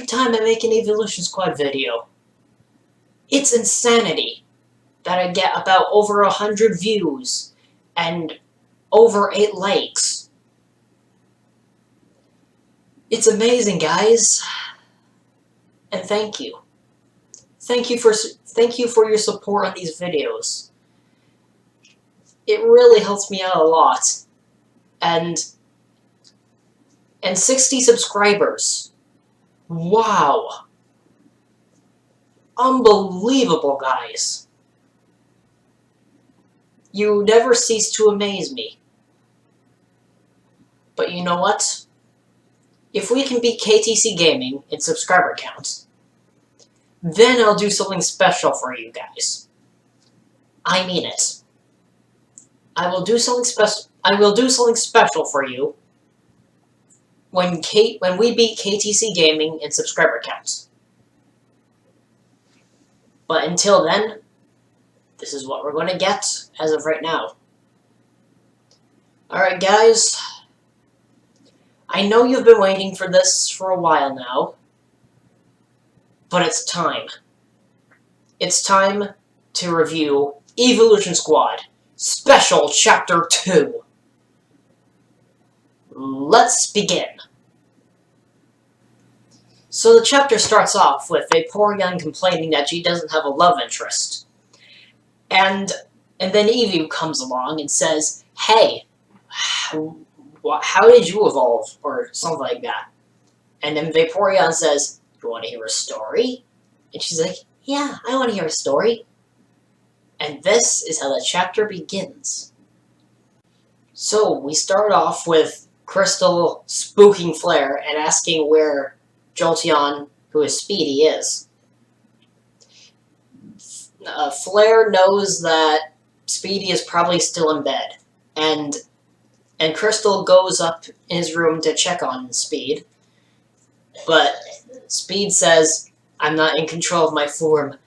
time I make an Eeveelution Squad video. It's insanity that I get about over 100 views and over 8 likes. It's amazing, guys. And thank you. Thank you for your support on these videos. It really helps me out a lot. And 60 subscribers. Wow. Unbelievable, guys. You never cease to amaze me. But you know what? If we can beat KTC Gaming in subscriber count, then I'll do something special for you guys. I mean it. I will do something special for you when we beat KTC Gaming in subscriber counts. But until then, this is what we're going to get as of right now. Alright, guys. I know you've been waiting for this for a while now, but it's time. It's time to review Eeveelution Squad Special Chapter 2. Let's begin. So the chapter starts off with a poor young complaining that she doesn't have a love interest. And then Eevee comes along and says, "Hey, how did you evolve?" or something like that. And then Vaporeon says, "You want to hear a story?" And she's like, "Yeah, I want to hear a story." And this is how the chapter begins. So we start off with Crystal spooking Flare and asking where Jolteon, who is Speedy, is. Flare knows that Speedy is probably still in bed, and Crystal goes up in his room to check on Speed, but Speed says, "I'm not in control of my form.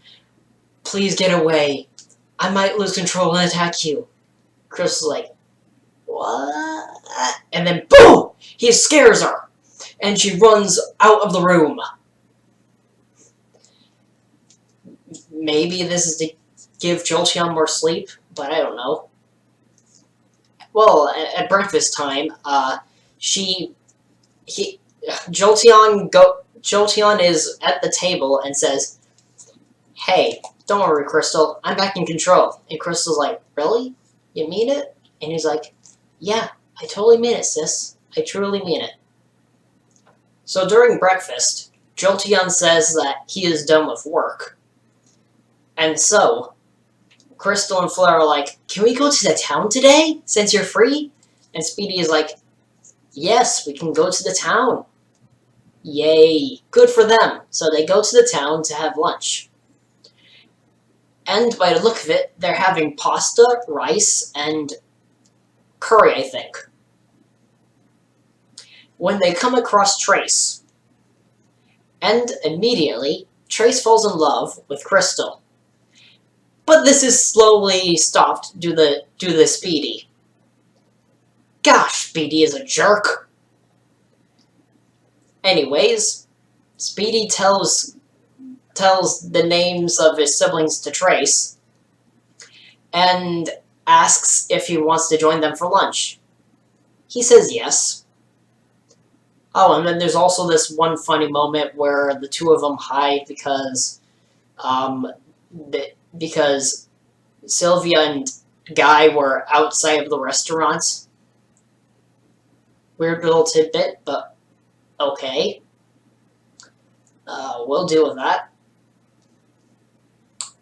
Please get away. I might lose control and attack you." Crystal's like, "What?" And then boom! He scares her, and she runs out of the room. Maybe this is to give Jolteon more sleep, but I don't know. Well, at breakfast time, Jolteon is at the table and says, "Hey, don't worry, Crystal, I'm back in control." And Crystal's like, "Really? You mean it?" And he's like, "Yeah, I totally mean it, sis. I truly mean it." So during breakfast, Jolteon says that he is done with work. And so, Crystal and Flare are like, "Can we go to the town today, since you're free?" And Speedy is like, "Yes, we can go to the town." Yay, good for them. So they go to the town to have lunch. And by the look of it, they're having pasta, rice, and curry, I think. When they come across Trace. And immediately, Trace falls in love with Crystal. But this is slowly stopped due to Speedy. Gosh, Speedy is a jerk. Anyways, Speedy tells the names of his siblings to Trace and asks if he wants to join them for lunch. He says yes. Oh, and then there's also this one funny moment where the two of them hide because Sylvia and Guy were outside of the restaurant. Weird little tidbit, but okay. We'll deal with that.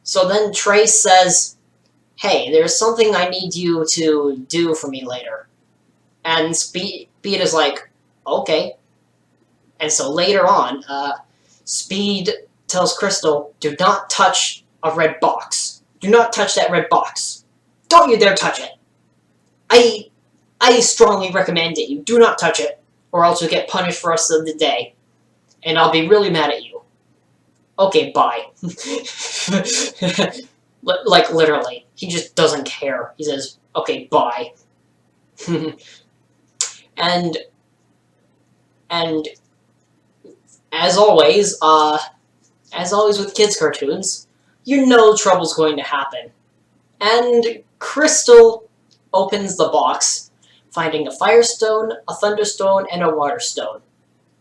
So then Trace says, "Hey, there's something I need you to do for me later." And Speed is like, "Okay." And so later on, Speed tells Crystal, "Do not touch a red box. Do not touch that red box. Don't you dare touch it. I strongly recommend it. You do not touch it, or else you'll get punished for the rest of the day. And I'll be really mad at you. Okay, bye." Like, literally. He just doesn't care. He says, "Okay, bye." and as always with kids' cartoons, you know trouble's going to happen. And Crystal opens the box, finding a fire stone, a thunder stone, and a water stone.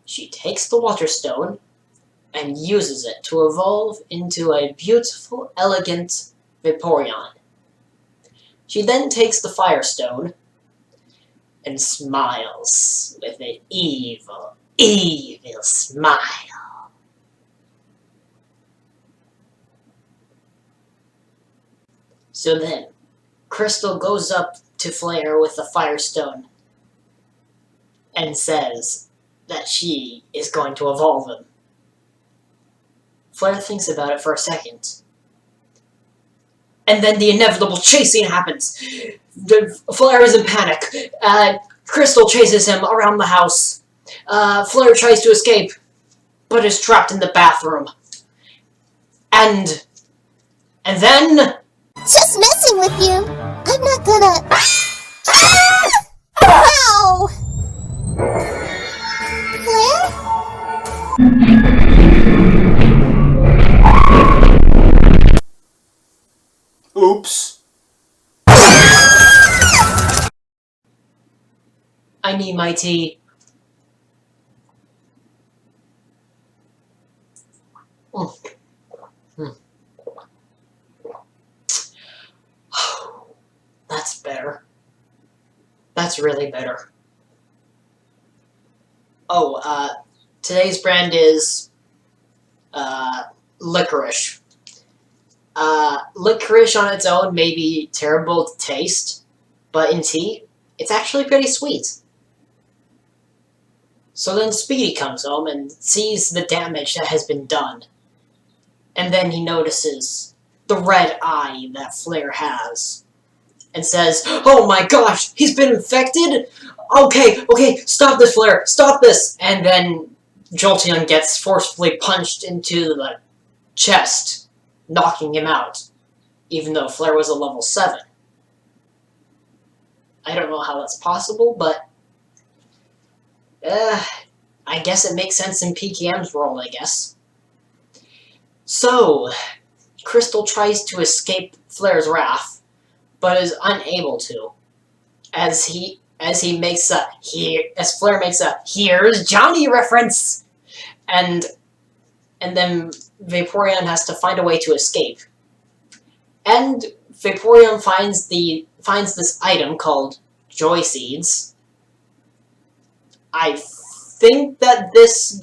She takes the water stone and uses it to evolve into a beautiful, elegant Vaporeon. She then takes the fire stone and smiles with an evil, evil smile. So then, Crystal goes up to Flare with the fire stone and says that she is going to evolve him. Flare thinks about it for a second. And then the inevitable chasing happens. Flare is in panic. Crystal chases him around the house. Flare tries to escape, but is trapped in the bathroom. And then... Just messing with you. I'm not gonna... Ow! Flare? Oops. I need my tea. That's better. That's really better. Oh, today's brand is licorice. Licorice on its own may be terrible to taste, but in tea, it's actually pretty sweet. So then Speedy comes home and sees the damage that has been done. And then he notices the red eye that Flare has. And says, "Oh my gosh, he's been infected? Okay, stop this, Flare, stop this!" And then Jolteon gets forcefully punched into the chest, knocking him out, even though Flare was a level 7. I don't know how that's possible, but I guess it makes sense in PKM's world, I guess. So, Crystal tries to escape Flare's wrath, but is unable to, as Flare makes a "Here's Johnny" reference, and then Vaporeon has to find a way to escape. And Vaporeon finds this item called Joy Seeds. I think that this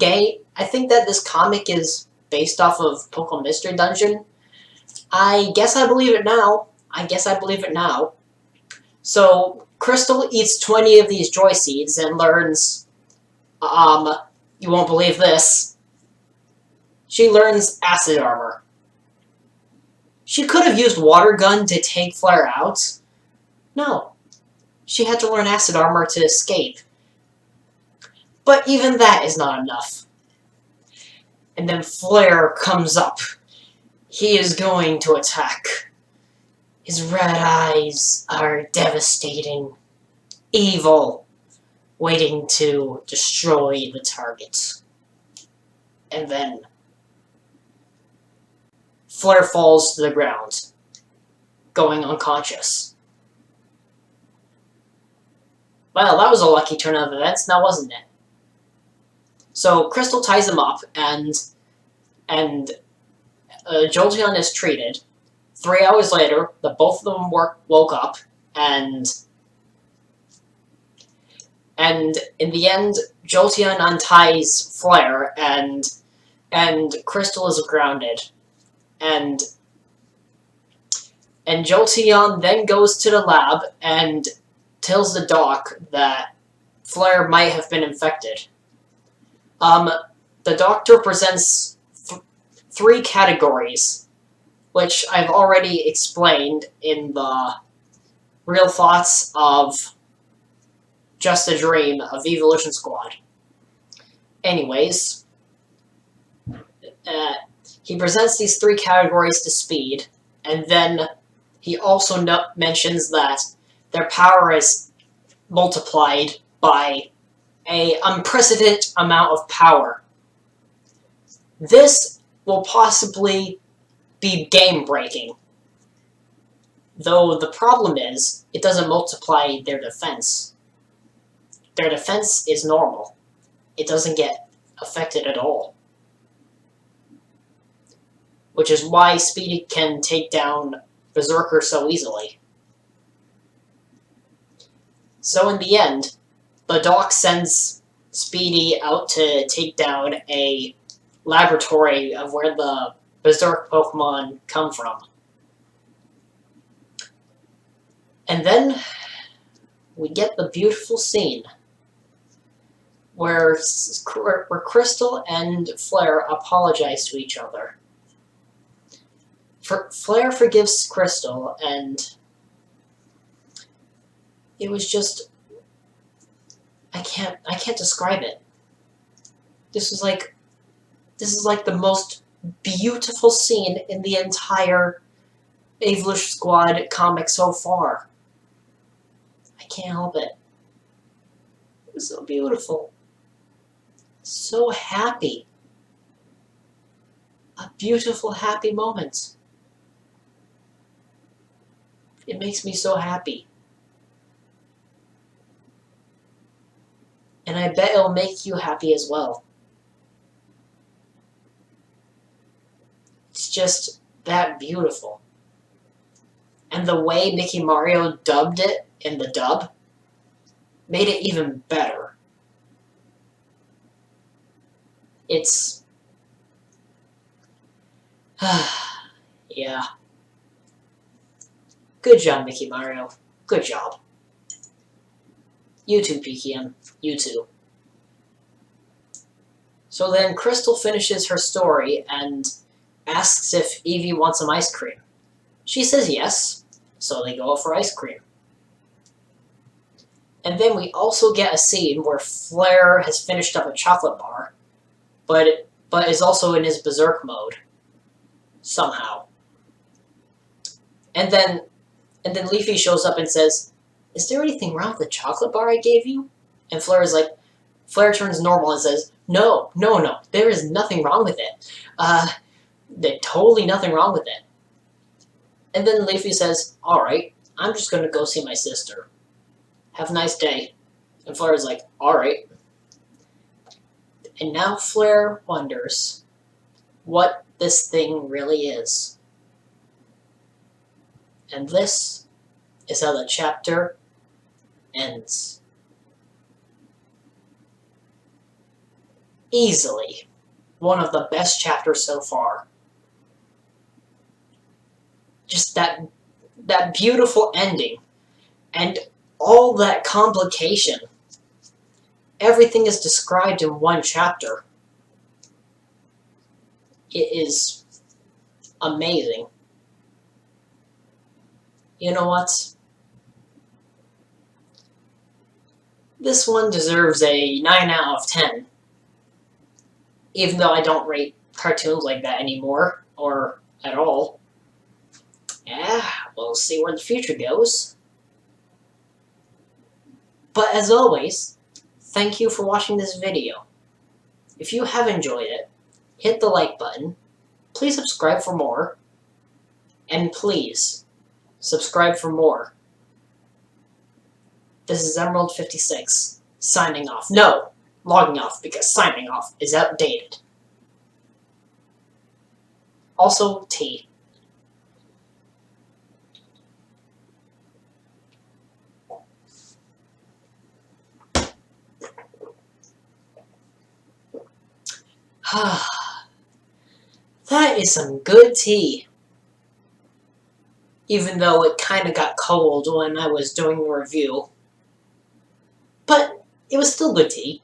comic is based off of Pokemon Mystery Dungeon. I guess I believe it now. So, Crystal eats 20 of these Joy Seeds and learns, you won't believe this. She learns Acid Armor. She could have used Water Gun to take Flare out. No. She had to learn Acid Armor to escape. But even that is not enough. And then Flare comes up. He is going to attack. His red eyes are devastating, evil, waiting to destroy the target. And then Flare falls to the ground, going unconscious. Well, that was a lucky turn of events, now wasn't it? So Crystal ties him up, and Jolteon is treated. 3 hours later, the both of them woke up, and in the end, Jolteon unties Flare, and Crystal is grounded, and Jolteon then goes to the lab and tells the doc that Flare might have been infected. The doctor presents 3 categories, which I've already explained in the Real Thoughts of Just a Dream of Eeveelution Squad. Anyways, he presents these 3 categories to Speed, and then he also mentions that their power is multiplied by an unprecedented amount of power. This will possibly be game-breaking. Though the problem is, it doesn't multiply their defense. Their defense is normal. It doesn't get affected at all. Which is why Speedy can take down Berserker so easily. So in the end, the doc sends Speedy out to take down a laboratory of where the Berserk Pokemon come from. And then we get the beautiful scene where Crystal and Flare apologize to each other. Flare forgives Crystal, and it was just, I can't describe it. This is like the most beautiful scene in the entire Eeveelution Squad comic so far. I can't help it. It was so beautiful. So happy. A beautiful, happy moment. It makes me so happy. And I bet it'll make you happy as well. It's just that beautiful. And the way Mickey Mario dubbed it in the dub made it even better. It's... yeah. Good job, Mickey Mario. Good job. You too, PKM. You too. So then Crystal finishes her story and asks if Eevee wants some ice cream. She says yes, so they go out for ice cream. And then we also get a scene where Flare has finished up a chocolate bar, but is also in his Berserk mode. Somehow. And then Leafy shows up and says, "Is there anything wrong with the chocolate bar I gave you?" And Flare turns normal and says, No, there is nothing wrong with it. There's totally nothing wrong with it. And then Leafy says, "Alright, I'm just gonna go see my sister. Have a nice day." And Flare's like, "Alright." And now Flare wonders what this thing really is. And this is how the chapter ends. Easily one of the best chapters so far. Just that beautiful ending and all that complication. Everything is described in one chapter. It is amazing. You know what? This one deserves a 9 out of 10. Even though I don't rate cartoons like that anymore, or at all. Yeah, we'll see where the future goes. But as always, thank you for watching this video. If you have enjoyed it, hit the like button, please subscribe for more, and please subscribe for more. This is Emerald56, signing off. No, logging off, because signing off is outdated. Also, tea. That is some good tea. Even though it kind of got cold when I was doing the review. But it was still good tea.